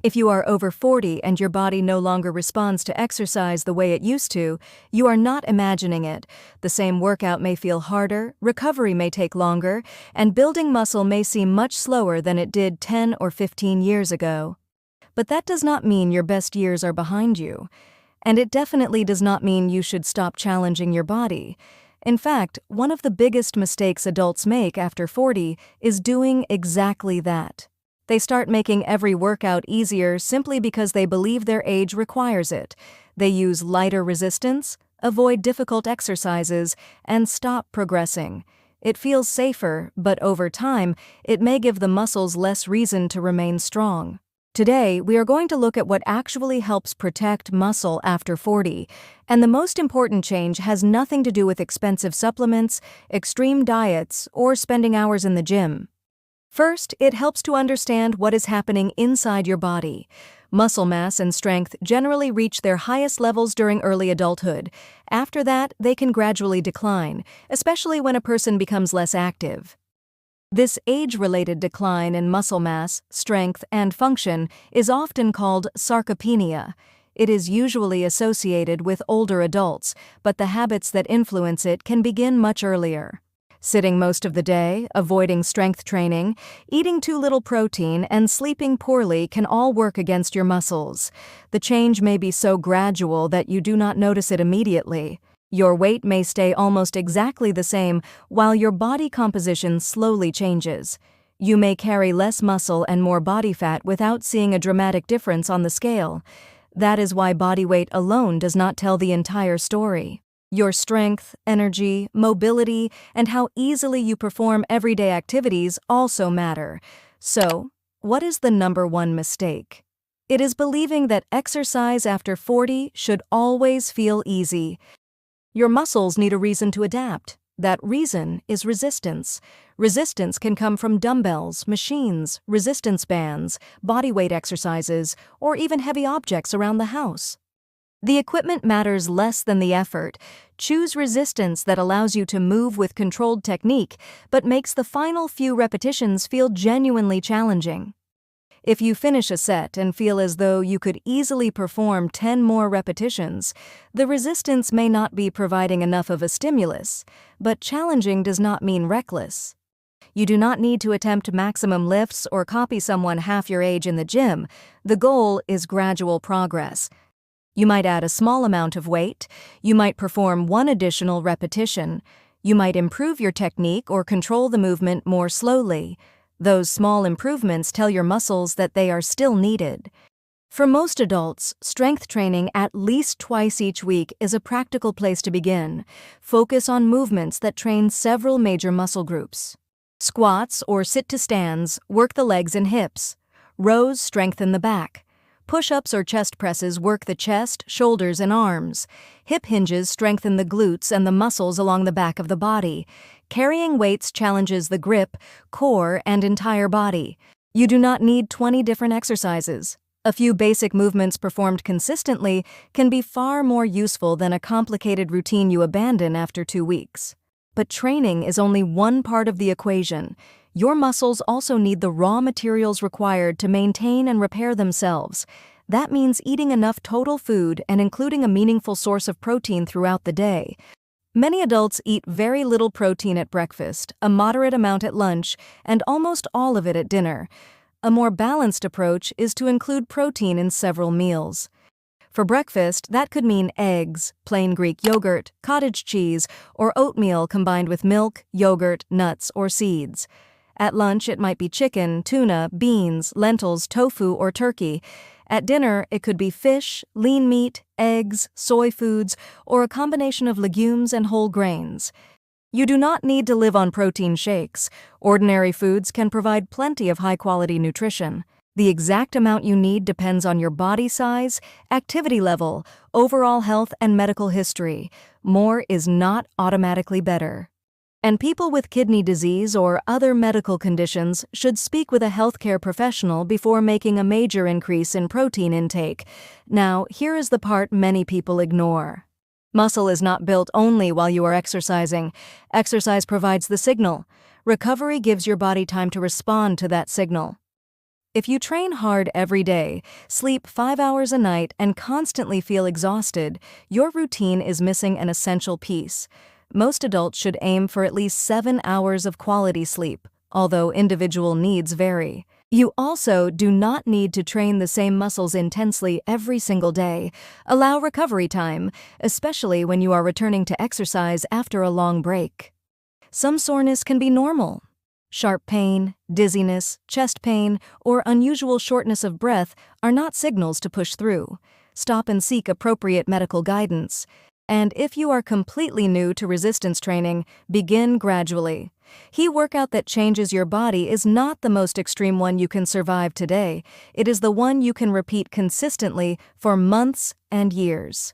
If you are over 40 and your body no longer responds to exercise the way it used to, you are not imagining it. The same workout may feel harder, recovery may take longer, and building muscle may seem much slower than it did 10 or 15 years ago. But that does not mean your best years are behind you. And it definitely does not mean you should stop challenging your body. In fact, one of the biggest mistakes adults make after 40 is doing exactly that. They start making every workout easier simply because they believe their age requires it. They use lighter resistance, avoid difficult exercises, and stop progressing. It feels safer, but over time, it may give the muscles less reason to remain strong. Today, we are going to look at what actually helps protect muscle after 40, and the most important change has nothing to do with expensive supplements, extreme diets, or spending hours in the gym. First, it helps to understand what is happening inside your body. Muscle mass and strength generally reach their highest levels during early adulthood. After that, they can gradually decline, especially when a person becomes less active. This age-related decline in muscle mass, strength, and function is often called sarcopenia. It is usually associated with older adults, but the habits that influence it can begin much earlier. Sitting most of the day, avoiding strength training, eating too little protein, and sleeping poorly can all work against your muscles. The change may be so gradual that you do not notice it immediately. Your weight may stay almost exactly the same while your body composition slowly changes. You may carry less muscle and more body fat without seeing a dramatic difference on the scale. That is why body weight alone does not tell the entire story. Your strength, energy, mobility, and how easily you perform everyday activities also matter. So, what is the number one mistake? It is believing that exercise after 40 should always feel easy. Your muscles need a reason to adapt. That reason is resistance. Resistance can come from dumbbells, machines, resistance bands, bodyweight exercises, or even heavy objects around the house. The equipment matters less than the effort. Choose resistance that allows you to move with controlled technique, but makes the final few repetitions feel genuinely challenging. If you finish a set and feel as though you could easily perform 10 more repetitions, the resistance may not be providing enough of a stimulus, but challenging does not mean reckless. You do not need to attempt maximum lifts or copy someone half your age in the gym. The goal is gradual progress. You might add a small amount of weight, you might perform one additional repetition, you might improve your technique or control the movement more slowly. Those small improvements tell your muscles that they are still needed. For most adults, strength training at least twice each week is a practical place to begin. Focus on movements that train several major muscle groups. Squats or sit-to-stands work the legs and hips. Rows strengthen the back. Push-ups or chest presses work the chest, shoulders, and arms. Hip hinges strengthen the glutes and the muscles along the back of the body. Carrying weights challenges the grip, core, and entire body. You do not need 20 different exercises. A few basic movements performed consistently can be far more useful than a complicated routine you abandon after 2 weeks. But training is only one part of the equation. Your muscles also need the raw materials required to maintain and repair themselves. That means eating enough total food and including a meaningful source of protein throughout the day. Many adults eat very little protein at breakfast, a moderate amount at lunch, and almost all of it at dinner. A more balanced approach is to include protein in several meals. For breakfast, that could mean eggs, plain Greek yogurt, cottage cheese, or oatmeal combined with milk, yogurt, nuts, or seeds. At lunch, it might be chicken, tuna, beans, lentils, tofu, or turkey. At dinner, it could be fish, lean meat, eggs, soy foods, or a combination of legumes and whole grains. You do not need to live on protein shakes. Ordinary foods can provide plenty of high-quality nutrition. The exact amount you need depends on your body size, activity level, overall health, and medical history. More is not automatically better. And people with kidney disease or other medical conditions should speak with a healthcare professional before making a major increase in protein intake. Now, here is the part many people ignore. Muscle is not built only while you are exercising. Exercise provides the signal. Recovery gives your body time to respond to that signal. If you train hard every day, sleep 5 hours a night, and constantly feel exhausted, your routine is missing an essential piece. Most adults should aim for at least 7 hours of quality sleep, although individual needs vary. You also do not need to train the same muscles intensely every single day. Allow recovery time, especially when you are returning to exercise after a long break. Some soreness can be normal. Sharp pain, dizziness, chest pain, or unusual shortness of breath are not signals to push through. Stop and seek appropriate medical guidance. And if you are completely new to resistance training, begin gradually. The workout that changes your body is not the most extreme one you can survive today. It is the one you can repeat consistently for months and years.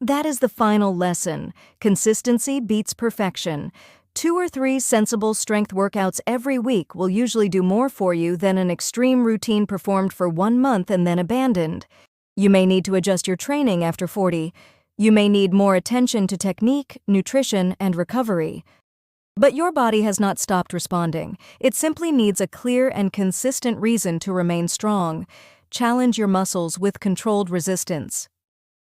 That is the final lesson. Consistency beats perfection. 2 or 3 sensible strength workouts every week will usually do more for you than an extreme routine performed for 1 month and then abandoned. You may need to adjust your training after 40. You may need more attention to technique, nutrition, and recovery. But your body has not stopped responding. It simply needs a clear and consistent reason to remain strong. Challenge your muscles with controlled resistance.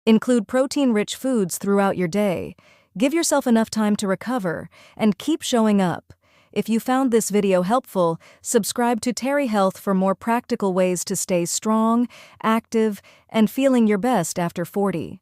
Include protein-rich foods throughout your day. Give yourself enough time to recover, and keep showing up. If you found this video helpful, subscribe to Terry Health for more practical ways to stay strong, active, and feeling your best after 40.